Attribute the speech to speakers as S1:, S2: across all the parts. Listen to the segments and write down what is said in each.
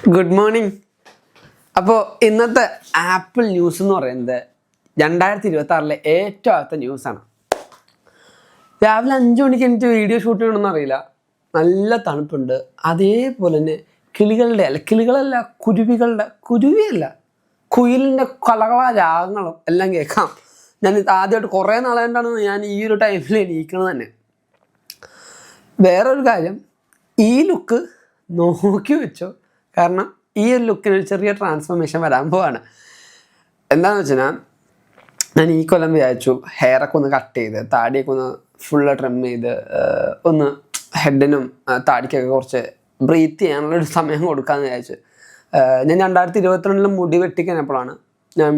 S1: Good morning. അപ്പോൾ ഇന്നത്തെ apple news എന്ന് പറയുന്നത് 2026 ഏറ്റവും ആദ്യത്തെ ന്യൂസാണ്. രാവിലെ 5 മണിക്ക് എനിക്ക് വീഡിയോ ഷൂട്ട് ചെയ്യണമെന്ന് അറിയില്ല, നല്ല തണുപ്പുണ്ട്. അതേപോലെ തന്നെ കിളികളല്ല കുരുവിയല്ല കുയിലിൻ്റെ കളകള രാഗങ്ങളും എല്ലാം കേൾക്കാം. ഞാൻ ആദ്യമായിട്ട് കുറേ നാളായിട്ടാണ് ഞാൻ ഈ ഒരു ടൈമിൽ എണീക്കുന്നത് തന്നെ. വേറൊരു കാര്യം, ഈ ലുക്ക് നോക്കി വെച്ചോ, കാരണം ഈ ഒരു ലുക്കിന് ഒരു ചെറിയ ട്രാൻസ്ഫോർമേഷൻ വരാൻ പോവാണ്. എന്താണെന്ന് വെച്ചാൽ ഞാൻ ഈ കൊല്ലം വിചാരിച്ചു ഹെയറൊക്കെ ഒന്ന് കട്ട് ചെയ്ത് താടിയൊക്കെ ഒന്ന് ഫുള്ള് ട്രിം ചെയ്ത് ഒന്ന് ഹെഡിനും താടിക്കൊക്കെ കുറച്ച് ബ്രീത്ത് ചെയ്യാനുള്ളൊരു സമയം കൊടുക്കാമെന്ന് വിചാരിച്ചു. ഞാൻ 2022 മുടി വെട്ടിക്കഴിഞ്ഞപ്പോഴാണ് ഞാൻ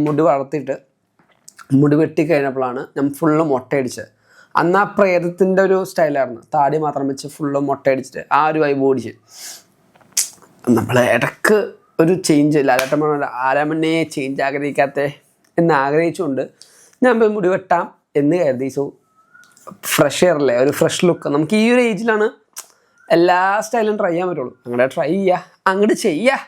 S1: മുടി വെട്ടിക്കഴിഞ്ഞപ്പോഴാണ് ഞാൻ ഫുള്ള് മൊട്ടയടിച്ചത്. അന്ന് ആ പ്രേതത്തിൻ്റെ ഒരു സ്റ്റൈലായിരുന്നു, താടി മാത്രം വെച്ച് ഫുള്ള് മൊട്ടയടിച്ചിട്ട് ആ ഒരു വൈബ് ഓടിച്ച്. നമ്മൾ ഇടയ്ക്ക് ഒരു ചേഞ്ച് ലാലേട്ടന്മാർ ആരാമന്നെ ചേഞ്ച് ആഗ്രഹിക്കാത്ത എന്ന് ആഗ്രഹിച്ചുകൊണ്ട് ഞാൻ പോയി മുടി വെട്ടാം എന്ന് കരുതി. സോ ഫ്രഷ് എയറല്ലേ, ഒരു ഫ്രഷ് ലുക്ക്. നമുക്ക് ഈ ഒരു ഏജിലാണ് എല്ലാ സ്റ്റൈലും ട്രൈ ചെയ്യാൻ പറ്റുള്ളൂ. അങ്ങോട്ട് ചെയ്യുക.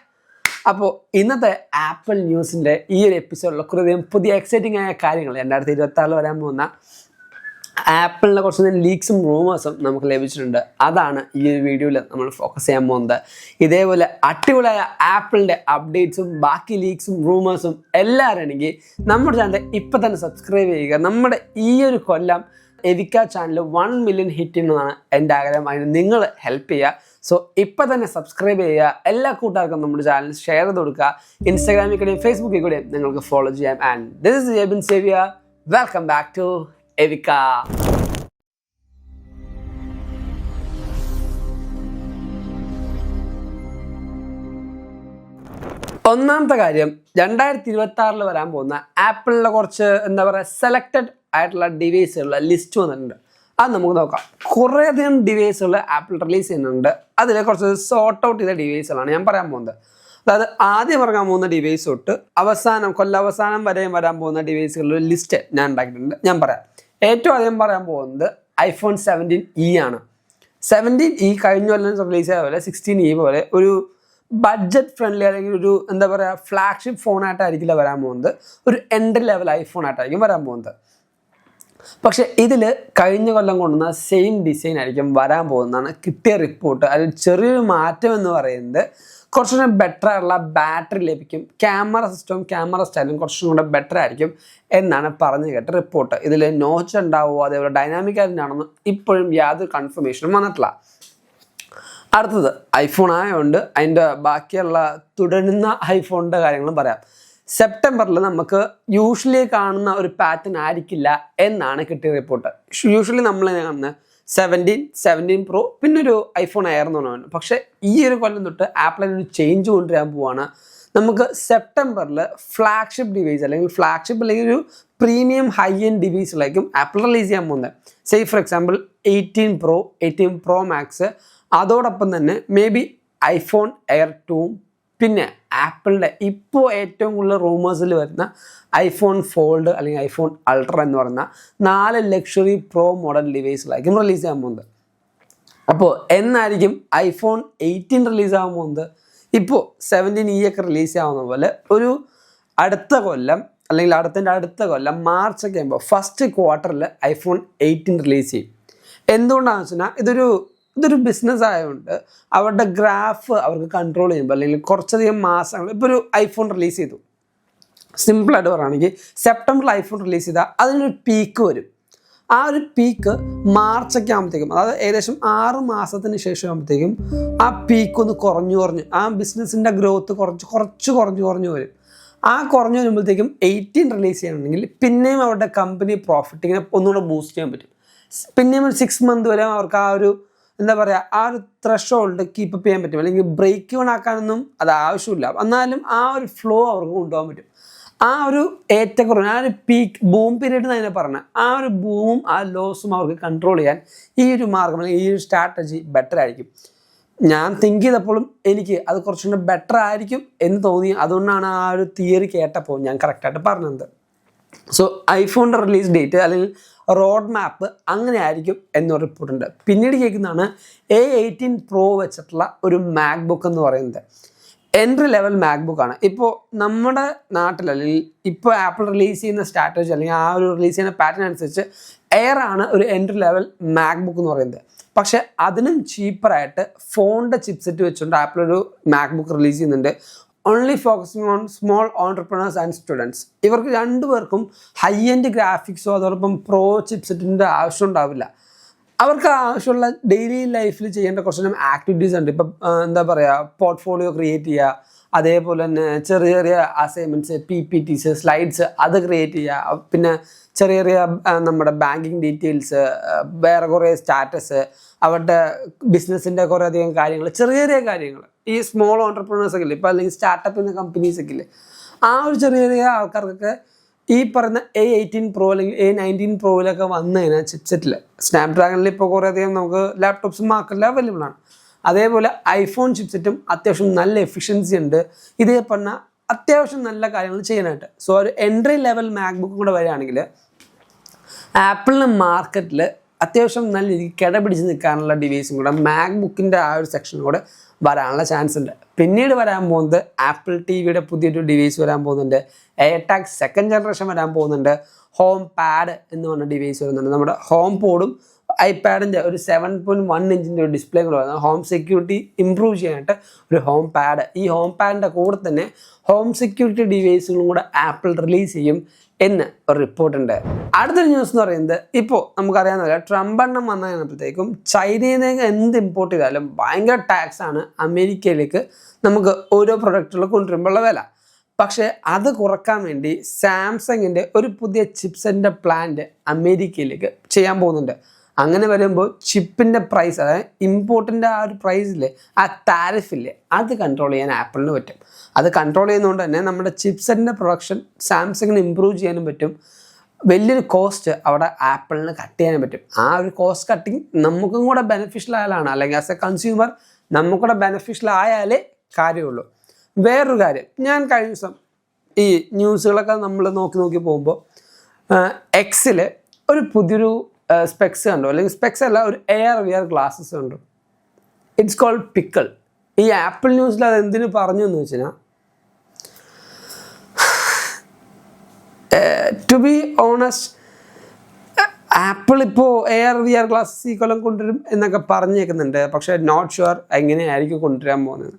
S1: അപ്പോൾ ഇന്നത്തെ ആപ്പിൾ ന്യൂസിൻ്റെ ഈ ഒരു എപ്പിസോഡിൽ കുറേ പുതിയ എക്സൈറ്റിംഗ് ആയ കാര്യങ്ങൾ 2026 വരാൻ പോകുന്ന ആപ്പിളിൻ്റെ കുറച്ച് ലീക്സും റൂമേഴ്സും നമുക്ക് ലഭിച്ചിട്ടുണ്ട്. അതാണ് ഈ ഒരു വീഡിയോയിൽ നമ്മൾ ഫോക്കസ് ചെയ്യാൻ പോകുന്നത്. ഇതേപോലെ അടിപൊളിയായ ആപ്പിളിൻ്റെ അപ്ഡേറ്റ്സും ബാക്കി ലീക്സും റൂമേഴ്സും എല്ലാം അറിയണമെങ്കിൽ നമ്മുടെ ചാനൽ ഇപ്പം തന്നെ സബ്സ്ക്രൈബ് ചെയ്യുക. നമ്മുടെ ഈ ഒരു കൊല്ലം എവിക്ക ചാനൽ 1 മില്യൺ ഹിറ്റ് ചെയ്യുന്നതാണ് എൻ്റെ ആഗ്രഹം. അതിന് നിങ്ങൾ ഹെൽപ്പ് ചെയ്യുക. സോ ഇപ്പം തന്നെ സബ്സ്ക്രൈബ് ചെയ്യുക. എല്ലാ കൂട്ടുകാർക്കും നമ്മുടെ ചാനൽ ഷെയർ ചെയ്ത് കൊടുക്കുക. ഇൻസ്റ്റാഗ്രാമിൽ കൂടെയും ഫേസ്ബുക്കിൽ കൂടെയും നിങ്ങൾക്ക് ഫോളോ ചെയ്യാം. And this is Jebin Xavier. Welcome back to Evikka. ഒന്നാമത്തെ കാര്യം, 2026 വരാൻ പോകുന്ന ആപ്പിളിലെ കുറച്ച് സെലക്റ്റഡ് ആയിട്ടുള്ള ഡിവൈസുകളുടെ ലിസ്റ്റ് വന്നിട്ടുണ്ട്. അത് നമുക്ക് നോക്കാം. കുറേയധികം ഡിവൈസുകൾ ആപ്പിൾ റിലീസ് ചെയ്യുന്നുണ്ട്. അതിലെ കുറച്ച് സോർട്ട് ഔട്ട് ചെയ്ത ഡിവൈസുകളാണ് ഞാൻ പറയാൻ പോകുന്നത്. അതായത് ആദ്യം ഇറങ്ങാൻ പോകുന്ന ഡിവൈസ് തൊട്ട് കൊല്ലവസാനം വരെയും വരാൻ പോകുന്ന ഡിവൈസുകളുടെ ലിസ്റ്റ് ഞാൻ ഉണ്ടാക്കിയിട്ടുണ്ട്. ഞാൻ പറയാം. ഏറ്റവും ആദ്യം പറയാൻ പോകുന്നത് iPhone 17e ആണ്. 17e കഴിഞ്ഞ കൊല്ലം റിലീസ് ചെയ്ത പോലെ 16e പോലെ ഒരു ബഡ്ജറ്റ് ഫ്രണ്ട്ലി അല്ലെങ്കിൽ ഒരു ഫ്ലാഗ്ഷിപ്പ് ഫോണായിട്ടായിരിക്കില്ല വരാൻ പോകുന്നത്. ഒരു എൻട്രി ലെവൽ ഐഫോൺ ആയിട്ടായിരിക്കും വരാൻ പോകുന്നത്. പക്ഷേ ഇതിൽ കഴിഞ്ഞ കൊല്ലം കൊണ്ടുവന്ന സെയിം ഡിസൈൻ ആയിരിക്കും വരാൻ പോകുന്നതാണ് കിട്ടിയ റിപ്പോർട്ട്. അതിൽ ചെറിയൊരു മാറ്റം എന്ന് പറയുന്നത് കുറച്ചുകൂടെ ബെറ്റർ ആയിട്ടുള്ള ബാറ്ററി ലഭിക്കും. ക്യാമറ സ്റ്റൈലും കുറച്ചും കൂടെ ബെറ്റർ ആയിരിക്കും എന്നാണ് പറഞ്ഞു കേട്ട റിപ്പോർട്ട്. ഇതിൽ നോച്ച് ഉണ്ടാവുമോ അതേപോലെ ഡൈനാമിക് ആണെന്ന് ഇപ്പോഴും യാതൊരു കൺഫർമേഷനും വന്നിട്ടില്ല. അടുത്തത് ഐഫോൺ ആയതുകൊണ്ട് അതിൻ്റെ ബാക്കിയുള്ള തുടരുന്ന ഐഫോണിൻ്റെ കാര്യങ്ങളും പറയാം. സെപ്റ്റംബറിൽ നമുക്ക് യൂഷ്വലി കാണുന്ന ഒരു പാറ്റേൺ ആയിരിക്കില്ല എന്നാണ് കിട്ടിയ റിപ്പോർട്ട്. യൂഷ്വലി നമ്മൾ കാണുന്ന 17 Pro പിന്നെ ഒരു iPhone Air എന്ന് പറഞ്ഞു. പക്ഷേ ഈ ഒരു കൊല്ലം തൊട്ട് ആപ്പിൾ ഒരു ചേഞ്ച് കൊണ്ടുവരാൻ പോവാണ്. നമുക്ക് സെപ്റ്റംബറിൽ ഫ്ലാഗ്ഷിപ്പ് ഡിവൈസ് അല്ലെങ്കിൽ ഒരു പ്രീമിയം ഹൈ എൻഡ് ഡിവൈസിലേക്കും ആപ്പിൾ റിലീസ് ചെയ്യാൻ പോകുന്നത്. Say for example 18 Pro Max, അതോടൊപ്പം തന്നെ മേ ബി iPhone Air 2, പിന്നെ ആപ്പിളിൻ്റെ ഇപ്പോൾ ഏറ്റവും കൂടുതൽ റൂമേഴ്സിൽ വരുന്ന iPhone Fold അല്ലെങ്കിൽ iPhone Ultra എന്ന് പറയുന്ന 4 ലക്ഷറി പ്രോ മോഡൽ ഡിവൈസിലായിരിക്കും റിലീസ് ചെയ്യാൻ പോകുന്നത്. അപ്പോൾ എന്നായിരിക്കും iPhone 18 റിലീസ് ആകാൻ പോകുന്നത്? ഇപ്പോൾ 17e ഒക്കെ റിലീസ് ആവുന്ന പോലെ ഒരു അടുത്ത കൊല്ലം അല്ലെങ്കിൽ അടുത്ത കൊല്ലം മാർച്ച് ഒക്കെ ആകുമ്പോൾ ഫസ്റ്റ് ക്വാർട്ടറിൽ iPhone 18 റിലീസ് ചെയ്യും. എന്തുകൊണ്ടാണെന്ന് വെച്ചാൽ ഇതൊരു ബിസിനസ് ആയതുകൊണ്ട് അവരുടെ ഗ്രാഫ് അവർക്ക് കൺട്രോൾ ചെയ്യുമ്പോൾ അല്ലെങ്കിൽ കുറച്ചധികം മാസങ്ങൾ ഇപ്പോൾ ഒരു ഐഫോൺ റിലീസ് ചെയ്തു. സിമ്പിളായിട്ട് പറയുകയാണെങ്കിൽ സെപ്റ്റംബറിൽ ഐഫോൺ റിലീസ് ചെയ്താൽ അതിനൊരു പീക്ക് വരും. ആ ഒരു പീക്ക് മാർച്ചൊക്കെ ആകുമ്പോഴത്തേക്കും, അതായത് ഏകദേശം 6 മാസത്തിന് ശേഷം ആകുമ്പോഴത്തേക്കും ആ പീക്ക് ഒന്ന് കുറഞ്ഞ് ആ ബിസിനസ്സിൻ്റെ ഗ്രോത്ത് കുറഞ്ഞു വരും. ആ കുറഞ്ഞു വരുമ്പോഴത്തേക്കും 18 റിലീസ് ചെയ്യണമെങ്കിൽ പിന്നെയും അവരുടെ കമ്പനി പ്രോഫിറ്റിങ്ങിനെ ഒന്നുകൂടെ ബൂസ്റ്റ് ചെയ്യാൻ പറ്റും. പിന്നെയും ഒരു 6 മന്ത് വരെ അവർക്ക് ആ ഒരു ആ ഒരു ത്രഷോൾഡ് കീപ്പപ്പ് ചെയ്യാൻ പറ്റും. അല്ലെങ്കിൽ ബ്രേക്ക് ഓൺ ആക്കാനൊന്നും അത് ആവശ്യമില്ല. എന്നാലും ആ ഒരു ഫ്ലോ അവർക്ക് കൊണ്ടുപോകാൻ പറ്റും. ആ ഒരു ഏറ്റക്കുറവ്, ആ ഒരു പീക്ക് ബൂം പീരീഡ് എന്ന് തന്നെ പറഞ്ഞാൽ ആ ഒരു ബൂമും ആ ലോസും അവർക്ക് കൺട്രോൾ ചെയ്യാൻ ഈ ഒരു മാർഗം അല്ലെങ്കിൽ ഈ ഒരു സ്ട്രാറ്റജി ബെറ്റർ ആയിരിക്കും. ഞാൻ തിങ്ക് ചെയ്തപ്പോഴും എനിക്ക് അത് കുറച്ചുകൂടെ ബെറ്റർ ആയിരിക്കും എന്ന് തോന്നി. അതുകൊണ്ടാണ് ആ ഒരു തിയറി കേട്ടപ്പോൾ ഞാൻ കറക്റ്റായിട്ട് പറഞ്ഞത്. സോ ഐഫോണിൻ്റെ റിലീസ് ഡേറ്റ് അല്ലെങ്കിൽ റോഡ് മാപ്പ് അങ്ങനെ ആയിരിക്കും എന്നൊരു റിപ്പോർട്ടുണ്ട്. പിന്നീട് കേൾക്കുന്നതാണ് A18 Pro വെച്ചിട്ടുള്ള ഒരു മാക്ബുക്ക് എന്ന് പറയുന്നത്. എൻട്രി ലെവൽ മാക്ബുക്കാണ്. ഇപ്പോൾ നമ്മുടെ നാട്ടിൽ അല്ലെങ്കിൽ ഇപ്പോൾ ആപ്പിൾ റിലീസ് ചെയ്യുന്ന സ്ട്രാറ്റജി അല്ലെങ്കിൽ ആ ഒരു റിലീസ് ചെയ്യുന്ന പാറ്റേൺ അനുസരിച്ച് എയർ ആണ് ഒരു എൻട്രി ലെവൽ മാക്ബുക്ക് എന്ന് പറയുന്നത്. പക്ഷെ അതിനും ചീപ്പറായിട്ട് ഫോണിൻ്റെ ചിപ്സെറ്റ് വെച്ചുകൊണ്ട് ആപ്പിൾ ഒരു മാക്ബുക്ക് റിലീസ് ചെയ്യുന്നുണ്ട്. Only focusing on small entrepreneurs and students. ഇവർക്ക് രണ്ടുപേർക്കും ഹൈ എൻഡ് ഗ്രാഫിക്സോ അതോടൊപ്പം പ്രോ ചിപ്സെറ്റിൻ്റെ ആവശ്യം ഉണ്ടാവില്ല. അവർക്ക് ആവശ്യമുള്ള ഡെയിലി ലൈഫിൽ ചെയ്യേണ്ട കുറച്ച് ആക്ടിവിറ്റീസ് ഉണ്ട്. ഇപ്പം എന്താ പറയുക, പോർട്ട്ഫോളിയോ ക്രിയേറ്റ് ചെയ്യുക, അതേപോലെ തന്നെ ചെറിയ ചെറിയ അസൈൻമെൻറ്റ്സ്, PPTs, സ്ലൈഡ്സ് അത് ക്രിയേറ്റ് ചെയ്യുക, പിന്നെ ചെറിയ ചെറിയ നമ്മുടെ ബാങ്കിങ് ഡീറ്റെയിൽസ്, വേറെ കുറേ സ്റ്റാറ്റസ്, അവരുടെ ബിസിനസ്സിൻ്റെ കുറേ അധികം കാര്യങ്ങൾ, ചെറിയ ചെറിയ കാര്യങ്ങൾ. ഈ സ്മോൾ ഓൺടർപ്രണേഴ്സ് ഒക്കെ ഇല്ലേ, ഇപ്പോൾ അല്ലെങ്കിൽ സ്റ്റാർട്ടപ്പിൻ്റെ കമ്പനീസ് ഒക്കെ ഇല്ലേ, ആ ഒരു ചെറിയ ചെറിയ ആൾക്കാർക്കൊക്കെ ഈ പറയുന്ന A18 Pro അല്ലെങ്കിൽ A19 Proയിലൊക്കെ വന്നു കഴിഞ്ഞാൽ ചിപ്സെറ്റിൽ സ്നാപ്ഡ്രാഗണിൽ ഇപ്പോൾ കുറേ അധികം നമുക്ക് ലാപ്ടോപ്സ് മാർക്കറ്റിൽ അവൈലബിൾ ആണ്. അതേപോലെ ഐഫോൺ ചിപ്സെറ്റും അത്യാവശ്യം നല്ല എഫിഷ്യൻസി ഉണ്ട്. ഇതേ പറഞ്ഞാൽ അത്യാവശ്യം നല്ല കാര്യങ്ങൾ ചെയ്യാനായിട്ട്. സോ ഒരു എൻട്രി ലെവൽ മാക്ബുക്കും കൂടെ വരികയാണെങ്കിൽ ആപ്പിളിന് മാർക്കറ്റിൽ അത്യാവശ്യം നല്ല രീതിക്ക് കിടപിടിച്ച് നിൽക്കാനുള്ള ഡിവൈസും കൂടെ മാക്ബുക്കിൻ്റെ ആ ഒരു സെക്ഷനും കൂടെ വരാനുള്ള ചാൻസ് ഉണ്ട്. പിന്നീട് വരാൻ പോകുന്നത് ആപ്പിൾ TVയുടെ പുതിയൊരു ഡിവൈസ് വരാൻ പോകുന്നുണ്ട്. AirTag 2nd ജനറേഷൻ വരാൻ പോകുന്നുണ്ട്. ഹോം പാഡ് എന്ന് പറഞ്ഞ ഡിവൈസ് വരുന്നുണ്ട്. നമ്മുടെ ഹോം പോഡും ഐപാഡിൻ്റെ ഒരു 7.1 ഇഞ്ചിൻ്റെ ഒരു ഡിസ്പ്ലേ കൂടെ വരുന്നത് ഹോം സെക്യൂരിറ്റി ഇമ്പ്രൂവ് ചെയ്യാനായിട്ട് ഒരു ഹോം പാഡ്. ഈ ഹോം പാഡിൻ്റെ കൂടെ തന്നെ ഹോം സെക്യൂരിറ്റി ഡിവൈസുകളും കൂടെ ആപ്പിൾ റിലീസ് ചെയ്യും എന്ന് ഒരു റിപ്പോർട്ടുണ്ട്. അടുത്തൊരു ന്യൂസ് എന്ന് പറയുന്നത്, ഇപ്പോൾ നമുക്കറിയാവുന്ന ട്രംപ് എണ്ണം വന്നു കഴിഞ്ഞപ്പോഴത്തേക്കും ചൈനയിൽ നിന്ന് എന്ത് ഇമ്പോർട്ട് ചെയ്താലും ഭയങ്കര ടാക്സ് ആണ് അമേരിക്കയിലേക്ക് നമുക്ക് ഓരോ പ്രൊഡക്റ്റുകൾ കൊണ്ടുവരുമ്പോഴുള്ള വില. പക്ഷേ അത് കുറക്കാൻ വേണ്ടി സാംസങ്ങിൻ്റെ ഒരു പുതിയ ചിപ്സിൻ്റെ പ്ലാന്റ് അമേരിക്കയിലേക്ക് ചെയ്യാൻ പോകുന്നുണ്ട്. അങ്ങനെ വരുമ്പോൾ ചിപ്പിൻ്റെ പ്രൈസ്, അതായത് ഇമ്പോർട്ടിൻ്റെ ആ ഒരു പ്രൈസില്ലേ, ആ താരിഫില്ലേ, അത് കൺട്രോൾ ചെയ്യാൻ ആപ്പിളിന് പറ്റും. അത് കൺട്രോൾ ചെയ്യുന്നതുകൊണ്ട് തന്നെ നമ്മുടെ ചിപ്സെറ്റിൻ്റെ പ്രൊഡക്ഷൻ സാംസങ്ങിന് ഇമ്പ്രൂവ് ചെയ്യാനും പറ്റും. വലിയൊരു കോസ്റ്റ് അവിടെ ആപ്പിളിന് കട്ട് ചെയ്യാനും പറ്റും. ആ ഒരു കോസ്റ്റ് കട്ടിങ് നമുക്കും കൂടെ ബെനിഫിഷ്യൽ ആയാലാണ്, അല്ലെങ്കിൽ ആസ് എ കൺസ്യൂമർ നമുക്കൂടെ ബെനിഫിഷ്യൽ ആയാലേ കാര്യമുള്ളൂ. വേറൊരു കാര്യം, ഞാൻ കഴിഞ്ഞ ദിവസം ഈ ന്യൂസുകളൊക്കെ നമ്മൾ നോക്കി പോകുമ്പോൾ എക്സിൽ ഒരു പുതിയൊരു സ്പെക്സ് കണ്ടു, അല്ലെങ്കിൽ സ്പെക്സ് അല്ല, ഒരു AR/VR ഗ്ലാസ്സസ് കണ്ടു. It's called pickle. ഈ ആപ്പിൾ ന്യൂസിൽ അത് എന്തിനു പറഞ്ഞു എന്ന് വെച്ച് കഴിഞ്ഞാൽ, ടു ബി ഓണസ്റ്റ്, ആപ്പിൾ ഇപ്പോൾ AR/VR ഗ്ലാസ്സസ് ഈ കൊല്ലം കൊണ്ടുവരും എന്നൊക്കെ പറഞ്ഞേക്കുന്നുണ്ട്. പക്ഷേ നോട്ട് ഷുവർ എങ്ങനെയായിരിക്കും കൊണ്ടുവരാൻ പോകുന്നത്.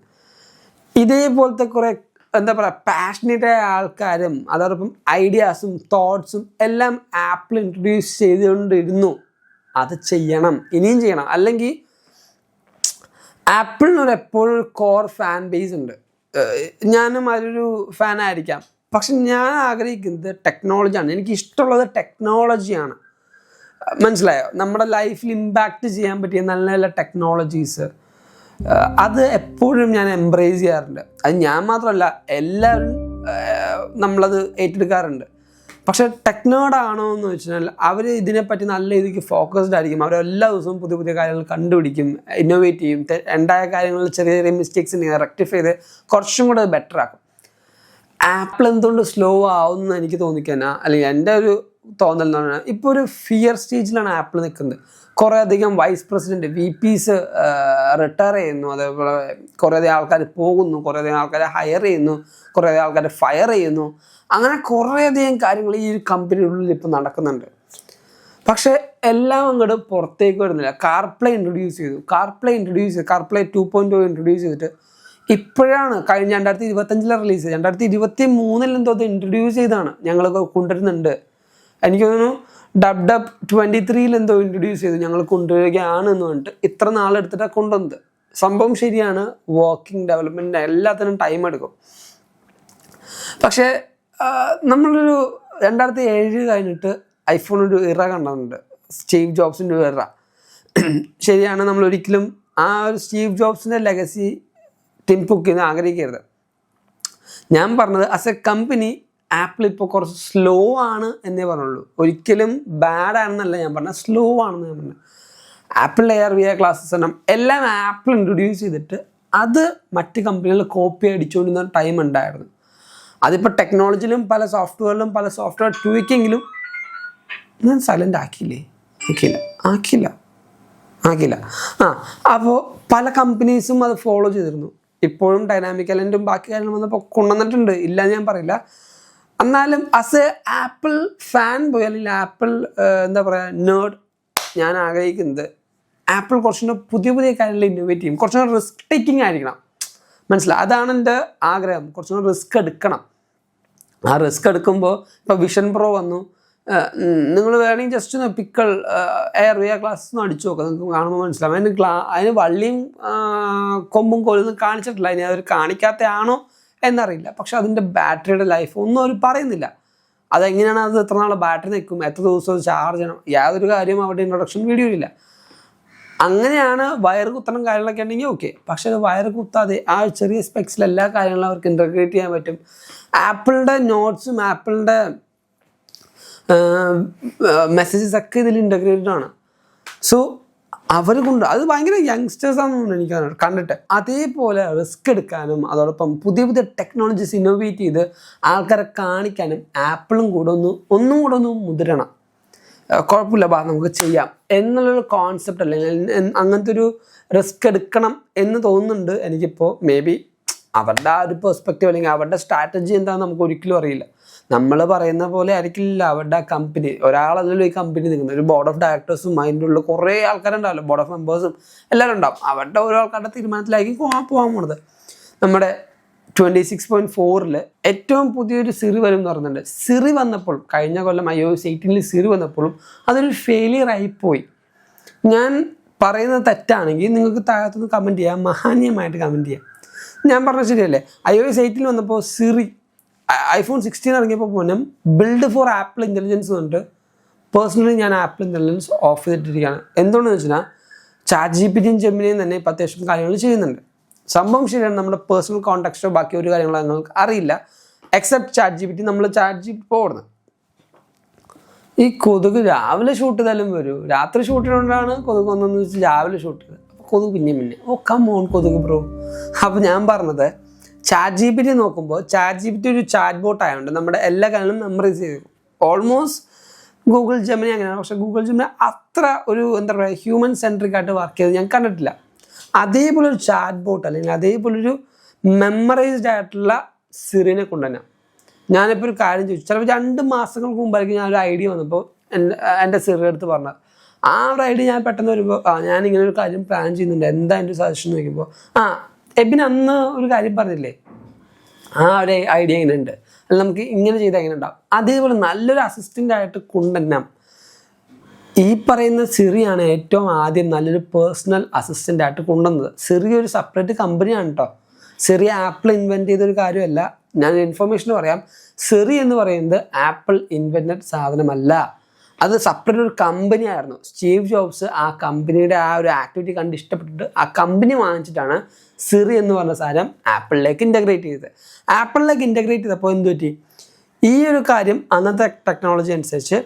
S1: ഇതേപോലത്തെ കുറേ എന്താ പറയുക, പാഷനേറ്റ് ആയ ആൾക്കാരും അതോടൊപ്പം ഐഡിയാസും തോട്ട്സും എല്ലാം ആപ്പിൾ ഇൻട്രൊഡ്യൂസ് ചെയ്തുകൊണ്ടിരുന്നു. അത് ചെയ്യണം, ഇനിയും ചെയ്യണം. അല്ലെങ്കിൽ ആപ്പിളിനൊരു എപ്പോഴും ഒരു കോർ ഫാൻ ബേസ് ഉണ്ട്. ഞാനും അതിലൊരു ഫാനായിരിക്കാം. പക്ഷെ ഞാൻ ആഗ്രഹിക്കുന്നത് ടെക്നോളജിയാണ്. എനിക്ക് ഇഷ്ടമുള്ളത് ടെക്നോളജിയാണ്. മനസ്സിലായോ? നമ്മുടെ ലൈഫിൽ ഇമ്പാക്റ്റ് ചെയ്യാൻ പറ്റിയ നല്ല നല്ല ടെക്നോളജീസ്, അത് എപ്പോഴും ഞാൻ എംബ്രേസ് ചെയ്യാറുണ്ട്. അത് ഞാൻ മാത്രമല്ല, എല്ലാവരും നമ്മളത് ഏറ്റെടുക്കാറുണ്ട്. പക്ഷേ ടെക്നോഡാണോ എന്ന് വെച്ചാൽ അവർ ഇതിനെപ്പറ്റി നല്ല രീതിക്ക് ഫോക്കസ്ഡ് ആയിരിക്കും. അവർ എല്ലാ ദിവസവും പുതിയ പുതിയ കാര്യങ്ങൾ കണ്ടുപിടിക്കും, ഇന്നോവേറ്റ് ചെയ്യും. ഉണ്ടായ കാര്യങ്ങളിൽ ചെറിയ ചെറിയ മിസ്റ്റേക്സ് റെക്ടിഫൈ ചെയ്ത് കുറച്ചും കൂടെ ബെറ്റർ ആക്കും. ആപ്പിൾ എന്തുകൊണ്ട് സ്ലോ ആവുമെന്ന് എനിക്ക് തോന്നിക്കാനാ, അല്ലെങ്കിൽ എൻ്റെ ഒരു തോന്നൽ എന്ന് പറഞ്ഞാൽ, ഇപ്പോൾ ഒരു ഫിയർ സ്റ്റേജിലാണ് ആപ്പിൾ നിൽക്കുന്നത്. കുറേ അധികം വൈസ് പ്രസിഡൻറ്റ് VPs റിട്ടയർ ചെയ്യുന്നു, അതേപോലെ കുറേ അധികം ആൾക്കാർ പോകുന്നു, കുറേ അധികം ആൾക്കാരെ ഹയർ ചെയ്യുന്നു, കുറേ അധികം ആൾക്കാരെ ഫയർ ചെയ്യുന്നു. അങ്ങനെ കുറേയധികം കാര്യങ്ങൾ ഈ ഒരു കമ്പനിയുള്ളിൽ ഇപ്പോൾ നടക്കുന്നുണ്ട്. പക്ഷേ എല്ലാം അങ്ങോട്ട് പുറത്തേക്ക് വരുന്നില്ല. കാർപ്ലേ ഇൻട്രൊഡ്യൂസ് ചെയ്തു, കാർപ്ലേ 2.0 ഇൻട്രൊഡ്യൂസ് ചെയ്തിട്ട് ഇപ്പോഴാണ് കഴിഞ്ഞ 2025 റിലീസ് ചെയ്തത്. 2023 എന്തോ അത് ഇൻട്രൊഡ്യൂസ് ചെയ്താണ്, ഞങ്ങൾ കൊണ്ടുവരുന്നുണ്ട്. എനിക്ക് തോന്നുന്നു ഡബ് 23 എന്തോ ഇൻട്രൊഡ്യൂസ് ചെയ്തു, ഞങ്ങൾ കൊണ്ടുവരികയാണ് എന്ന് പറഞ്ഞിട്ട് ഇത്ര നാളെടുത്തിട്ടാണ് കൊണ്ടുവന്നത്. സംഭവം ശരിയാണ്, വർക്കിംഗ് ഡെവലപ്മെൻറ്റ് എല്ലാത്തിനും ടൈം എടുക്കും. പക്ഷേ നമ്മളൊരു 2007 കഴിഞ്ഞിട്ട് ഐഫോണൊരു ഇറ കണ്ടിട്ടുണ്ട്, സ്റ്റീവ് ജോബ്സിൻ്റെ ഒരു ഇറ. ശരിയാണ്, നമ്മളൊരിക്കലും ആ ഒരു സ്റ്റീവ് ജോബ്സിൻ്റെ ലെഗസി ടിം കുക്കിന് ആഗ്രഹിക്കരുത്. ഞാൻ പറഞ്ഞത് ആസ് എ കമ്പനി ആപ്പിൾ ഇപ്പോൾ കുറച്ച് സ്ലോ ആണ് എന്നേ പറഞ്ഞുള്ളൂ. ഒരിക്കലും ബാഡ് ആണെന്നല്ല ഞാൻ പറഞ്ഞത്, സ്ലോ ആണെന്ന് ഞാൻ പറഞ്ഞത്. ആപ്പിൾ AR/VR ഗ്ലാസ്സസ് എല്ലാം ആപ്പിൾ ഇൻട്രൊഡ്യൂസ് ചെയ്തിട്ട് അത് മറ്റ് കമ്പനികൾ കോപ്പി അടിച്ചുകൊണ്ടിരുന്ന ടൈം ഉണ്ടായിരുന്നു. അതിപ്പോൾ ടെക്നോളജിയിലും പല സോഫ്റ്റ്വെയറിലും പല സോഫ്റ്റ്വെയർ ട്വീക്കിങ്ങിലും ഞാൻ സൈലൻ്റ് ആക്കിയില്ല. അപ്പോൾ പല കമ്പനീസും അത് ഫോളോ ചെയ്തിരുന്നു. ഇപ്പോഴും ഡൈനാമിക് എലൻറ്റും ബാക്കി കാര്യങ്ങളും വന്നപ്പോൾ കൊണ്ടുവന്നിട്ടുണ്ട്, ഇല്ല എന്ന് ഞാൻ പറയില്ല. എന്നാലും as A apple fan boy അല്ലെങ്കിൽ ആപ്പിൾ എന്താ പറയുക നേർഡ്, ഞാൻ ആഗ്രഹിക്കുന്നത് ആപ്പിൾ കുറച്ചുകൂടെ പുതിയ പുതിയ കാര്യങ്ങൾ ഇന്നോവേറ്റ് ചെയ്യും, കുറച്ചുകൂടെ റിസ്ക് ടേക്കിംഗ് ആയിരിക്കണം. മനസ്സിലായി, അതാണ് എൻ്റെ ആഗ്രഹം. കുറച്ചുകൂടെ റിസ്ക് എടുക്കണം. ആ റിസ്ക് എടുക്കുമ്പോൾ ഇപ്പോൾ വിഷൻ പ്രോ വന്നു, നിങ്ങൾ വേണമെങ്കിൽ ജസ്റ്റ് ഒന്ന് പിക്കൾ എയർ വിയർ ഗ്ലാസ് ഒന്ന് അടിച്ചു നോക്കുക, നിങ്ങൾക്ക് കാണുമ്പോൾ മനസ്സിലാവും. അതിന് വള്ളിയും കൊമ്പും കൊല്ലൊന്നും കാണിച്ചിട്ടില്ല. ഇനി അവർ കാണിക്കാത്തയാണോ എന്നറിയില്ല. പക്ഷെ അതിൻ്റെ ബാറ്ററിയുടെ ലൈഫ് ഒന്നും അവർ പറയുന്നില്ല. അതെങ്ങനെയാണ്, അത് എത്ര നാൾ ബാറ്ററി നിൽക്കും, എത്ര ദിവസം അത് ചാർജ് ചെയ്യണം, യാതൊരു കാര്യവും അവിടെ ഇൻട്രൊഡക്ഷൻ വീഡിയോയിലില്ല. അങ്ങനെയാണ് വയർ കുത്തണം കാര്യങ്ങളൊക്കെ ഉണ്ടെങ്കിൽ ഓക്കെ. പക്ഷെ അത് വയർ കുത്താതെ ആ ചെറിയ സ്പെക്സിൽ എല്ലാ കാര്യങ്ങളും അവർക്ക് ഇൻ്റർഗ്രേറ്റ് ചെയ്യാൻ പറ്റും. ആപ്പിളിൻ്റെ നോട്ട്സും ആപ്പിളിൻ്റെ മെസ്സേജസ് ഒക്കെ ഇതിൽ ഇൻ്റർഗ്രേറ്റഡ് ആണ്. സോ അവർ കൊണ്ട് അത് ഭയങ്കര യങ്സ്റ്റേഴ്സാണെന്ന് എനിക്ക് കണ്ടിട്ട്. അതേപോലെ റിസ്ക് എടുക്കാനും അതോടൊപ്പം പുതിയ പുതിയ ടെക്നോളജീസ് ഇന്നോവേറ്റ് ചെയ്ത് ആൾക്കാരെ കാണിക്കാനും ആപ്പിളും കൂടെ ഒന്നും കൂടെ ഒന്ന് മുതിരണം. കുഴപ്പമില്ല, നമുക്ക് ചെയ്യാം എന്നുള്ളൊരു കോൺസെപ്റ്റ് അല്ലെങ്കിൽ അങ്ങനത്തെ ഒരു റിസ്ക് എടുക്കണം എന്ന് തോന്നുന്നുണ്ട് എനിക്കിപ്പോൾ. മേ ബി അവരുടെ ആ ഒരു പെർസ്പെക്റ്റീവ് അല്ലെങ്കിൽ അവരുടെ സ്ട്രാറ്റജി എന്താണെന്ന് നമുക്ക് ഒരിക്കലും അറിയില്ല. നമ്മൾ പറയുന്ന പോലെ ആയിരിക്കില്ല അവരുടെ കമ്പനി. ഒരാളല്ലല്ലോ ഈ കമ്പനി നിൽക്കുന്നത്, ഒരു ബോർഡ് ഓഫ് ഡയറക്ടേഴ്സും അതിൻ്റെ ഉള്ളിൽ കുറേ ആൾക്കാരുണ്ടാവല്ലോ, ബോർഡ് ഓഫ് മെമ്പേഴ്സും എല്ലാവരും ഉണ്ടാവും. അവരുടെ ഓരോ ആൾക്കാരുടെ തീരുമാനത്തിലായിരിക്കും പോകാൻ പോണത്. നമ്മുടെ 26.4 ഏറ്റവും പുതിയൊരു സിറി വരും എന്ന് പറയുന്നുണ്ട്. സിറി വന്നപ്പോൾ കഴിഞ്ഞ കൊല്ലം iOS 18 സിറി വന്നപ്പോഴും അതൊരു ഫെയിലിയർ ആയിപ്പോയി. ഞാൻ പറയുന്നത് തെറ്റാണെങ്കിൽ നിങ്ങൾക്ക് താഴത്തുനിന്ന് കമൻറ്റ് ചെയ്യാം, മാന്യമായിട്ട് കമൻറ്റ് ചെയ്യാം. ഞാൻ പറഞ്ഞത് ശരിയല്ലേ? iOS 18 വന്നപ്പോൾ സിറി, iPhone 16 ഇറങ്ങിയപ്പോൾ പോലും ബിൽഡ് ഫോർ ആപ്പിൾ ഇൻ്റലിജൻസ് കൊണ്ട് പേഴ്സണലി ഞാൻ ആപ്പിൾ ഇൻ്റലിജൻസ് ഓഫ് ചെയ്തിട്ടിരിക്കുകയാണ്. എന്തുകൊണ്ടെന്ന് വെച്ചാൽ ChatGPTയും ജെമിനിയും തന്നെ ഇപ്പോൾ അത്യാവശ്യം കാര്യങ്ങൾ ചെയ്യുന്നുണ്ട്. സംഭവം ശരിയാണ്, നമ്മുടെ പേഴ്സണൽ കോൺടാക്സ്റ്റോ ബാക്കി ഒരു കാര്യങ്ങളോ നിങ്ങൾക്ക് അറിയില്ല. Except ChatGPT. നമ്മൾ ChatGPT പോകുന്നത് ഈ കൊതുക് രാവിലെ ഷൂട്ട് ചെയ്താലും വരും, രാത്രി ഷൂട്ട് ചെയ്തുകൊണ്ടാണ് കൊതുക് വന്നതെന്ന് വെച്ചാൽ രാവിലെ ഷൂട്ട് ചെയ്തത്. അപ്പോൾ കൊതുക് പിന്നെ ഓ കം ഓൺ കൊതുക് ബ്രോ. അപ്പോൾ ഞാൻ പറഞ്ഞത് ChatGPT നോക്കുമ്പോൾ ChatGPT ഒരു ചാറ്റ് ബോട്ട് ആയതുകൊണ്ട് നമ്മുടെ എല്ലാ കാര്യങ്ങളും മെമ്മറൈസ് ചെയ്തു. ഓൾമോസ്റ്റ് ഗൂഗിൾ ജെമിനി അങ്ങനെയാണ്. പക്ഷേ ഗൂഗിൾ ജെമിനി അത്ര ഒരു എന്താ പറയുക ഹ്യൂമൻ സെൻട്രിക് ആയിട്ട് വർക്ക് ചെയ്ത് ഞാൻ കണ്ടിട്ടില്ല. അതേപോലെ ഒരു ചാറ്റ് ബോട്ട് അല്ലെങ്കിൽ അതേപോലൊരു മെമ്മറൈസ്ഡ് ആയിട്ടുള്ള സിറിനെ കൊണ്ടുതന്നെ ഞാനിപ്പോൾ ഒരു കാര്യം ചോദിച്ചു. ചിലപ്പോൾ 2 മാസങ്ങൾക്ക് മുമ്പായിരിക്കും ഞാനൊരു ഐഡിയ വന്നപ്പോൾ എൻ്റെ സിറി എടുത്ത് പറഞ്ഞത്. ആ ഒരു ഐഡിയ ഞാൻ പെട്ടെന്ന് വരുമ്പോൾ ഞാനിങ്ങനെ ഒരു കാര്യം പ്ലാൻ ചെയ്യുന്നുണ്ട്, എന്താ എൻ്റെ സജഷൻ നോക്കുമ്പോൾ എബിൻ അന്ന് ഒരു കാര്യം പറഞ്ഞില്ലേ, ആ ഒരു ഐഡിയ ഇങ്ങനെ ഉണ്ട്, അല്ല നമുക്ക് ഇങ്ങനെ ചെയ്താൽ എങ്ങനെ ഉണ്ടാവും. അതേപോലെ നല്ലൊരു അസിസ്റ്റൻ്റ് ആയിട്ട് കൊണ്ടുതന്നാം. ഈ പറയുന്ന സിറിയാണ് ഏറ്റവും ആദ്യം നല്ലൊരു പേഴ്സണൽ അസിസ്റ്റൻ്റ് ആയിട്ട് കൊണ്ടുവന്നത്. സിറി ഒരു സെപ്പറേറ്റ് കമ്പനിയാണ് കേട്ടോ. സിറി ആപ്പിൾ ഇൻവെൻറ്റ് ചെയ്തൊരു കാര്യമല്ല. ഞാൻ ഇൻഫർമേഷൻ പറയാം, സിറി എന്ന് പറയുന്നത് ആപ്പിൾ ഇൻവെൻറ്റഡ് സാധനമല്ല. അത് സെപ്പറേറ്റ് ഒരു കമ്പനി ആയിരുന്നു. സ്റ്റീവ് ജോബ്സ് ആ കമ്പനിയുടെ ആ ഒരു ആക്ടിവിറ്റി കണ്ട് ഇഷ്ടപ്പെട്ടിട്ട് ആ കമ്പനി വാങ്ങിച്ചിട്ടാണ് സിറി എന്ന് പറഞ്ഞ സാധനം ആപ്പിളിലേക്ക് ഇൻ്റഗ്രേറ്റ് ചെയ്തത്. ആപ്പിളിലേക്ക് ഇൻ്റഗ്രേറ്റ് ചെയ്തപ്പോൾ എന്ത് പറ്റി, ഈ ഒരു കാര്യം അന്നത്തെ ടെക്നോളജി അനുസരിച്ച്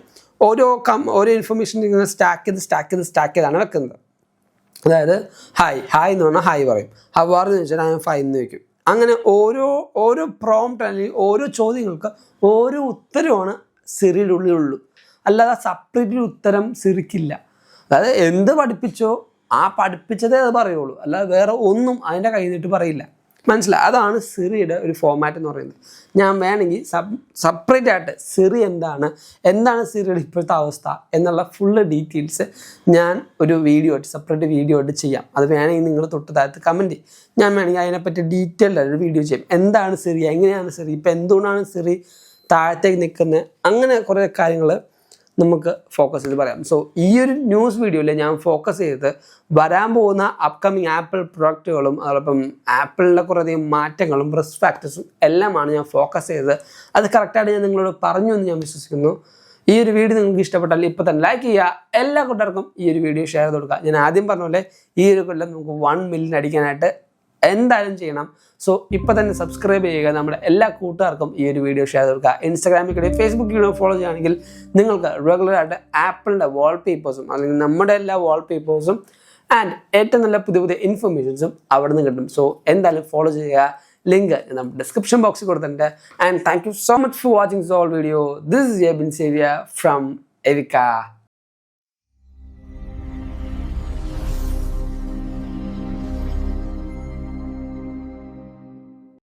S1: ഓരോ ഇൻഫർമേഷൻ സ്റ്റാക്ക് ചെയ്താണ് വെക്കുന്നത്. അതായത് ഹായ് എന്ന് പറഞ്ഞാൽ ഹായ് പറയും, ഹവാർ എന്ന് വെച്ചാൽ ഞാൻ ഫൈൻ എന്ന് വയ്ക്കും. അങ്ങനെ ഓരോ പ്രോംപ്റ്റ് അല്ലെങ്കിൽ ഓരോ ചോദ്യങ്ങൾക്ക് ഓരോ ഉത്തരവാണ് സിറിയുടെ ഉള്ളിലുള്ളൂ. അല്ലാതെ സെപ്പറേറ്റ് ഉത്തരം സിറിക്കില്ല. അതായത് എന്ത് പഠിപ്പിച്ചോ ആ പഠിപ്പിച്ചതേ അത് പറയുള്ളൂ, അല്ലാതെ വേറെ ഒന്നും അതിൻ്റെ കയ്യിൽ നിന്നിട്ട് പറയില്ല. മനസ്സിലായി? അതാണ് സിറിയുടെ ഒരു ഫോമാറ്റ് എന്ന് പറയുന്നത്. ഞാൻ വേണമെങ്കിൽ സെപ്പറേറ്റ് ആയിട്ട് സിറി എന്താണ് സിറിയുടെ ഇപ്പോഴത്തെ അവസ്ഥ എന്നുള്ള ഫുള്ള് ഡീറ്റെയിൽസ് ഞാൻ ഒരു സെപ്പറേറ്റ് വീഡിയോ ആയിട്ട് ചെയ്യാം. അത് വേണമെങ്കിൽ നിങ്ങൾ തൊട്ട് താഴത്ത് കമൻറ്റ് ചെയ്യും. ഞാൻ വേണമെങ്കിൽ അതിനെപ്പറ്റി ഡീറ്റെയിൽഡ് ആയിട്ട് ഒരു വീഡിയോ ചെയ്യും. എന്താണ് സിറി, എങ്ങനെയാണ് സിറി, ഇപ്പം എന്തുകൊണ്ടാണ് സിറി താഴത്തേക്ക് നിൽക്കുന്നത്, അങ്ങനെ കുറേ കാര്യങ്ങൾ നമുക്ക് ഫോക്കസ് ചെയ്ത് പറയാം. സോ ഈ ഒരു ന്യൂസ് വീഡിയോയിൽ ഞാൻ ഫോക്കസ് ചെയ്തത് വരാൻ പോകുന്ന അപ്കമിങ് ആപ്പിൾ പ്രൊഡക്റ്റുകളും അതോടൊപ്പം ആപ്പിളിലെ കുറേയധികം മാറ്റങ്ങളും റിസ്ക് ഫാക്ടേഴ്സും എല്ലാമാണ് ഞാൻ ഫോക്കസ് ചെയ്തത്. അത് കറക്റ്റായിട്ട് ഞാൻ നിങ്ങളോട് പറഞ്ഞു എന്ന് ഞാൻ വിശ്വസിക്കുന്നു. ഈ ഒരു വീഡിയോ നിങ്ങൾക്ക് ഇഷ്ടപ്പെട്ടാൽ ഇപ്പോൾ തന്നെ ലൈക്ക് ചെയ്യുക, എല്ലാ കൂട്ടുകാർക്കും ഈ ഒരു വീഡിയോ ഷെയർ ചെയ്ത് കൊടുക്കുക. ഞാൻ ആദ്യം പറഞ്ഞ പോലെ ഈ ഒരു കൊല്ലം നമുക്ക് 1 മില്യൺ അടിക്കാനായിട്ട് എന്തായാലും ചെയ്യണം. സോ ഇപ്പോൾ തന്നെ സബ്സ്ക്രൈബ് ചെയ്യുക. നമ്മുടെ എല്ലാ കൂട്ടുകാർക്കും ഈ ഒരു വീഡിയോ ഷെയർ കൊടുക്കുക. ഇൻസ്റ്റാഗ്രാമിൽ കൂടി ഫേസ്ബുക്കിലൂടെ ഫോളോ ചെയ്യുകയാണെങ്കിൽ നിങ്ങൾക്ക് റെഗുലറായിട്ട് ആപ്പിളിൻ്റെ വാൾപേപ്പേഴ്സും അല്ലെങ്കിൽ നമ്മുടെ എല്ലാ വാൾപേപ്പേഴ്സും ആൻഡ് ഏറ്റവും നല്ല പുതിയ ഇൻഫർമേഷൻസും അവിടെ നിന്ന് കിട്ടും. സോ എന്തായാലും ഫോളോ ചെയ്യുക. ലിങ്ക് നമ്മുടെ ഡിസ്ക്രിപ്ഷൻ ബോക്സിൽ കൊടുത്തിട്ടുണ്ട്. And thank you so much for watching this all video. This is Ebin Xavier from എവിക്ക.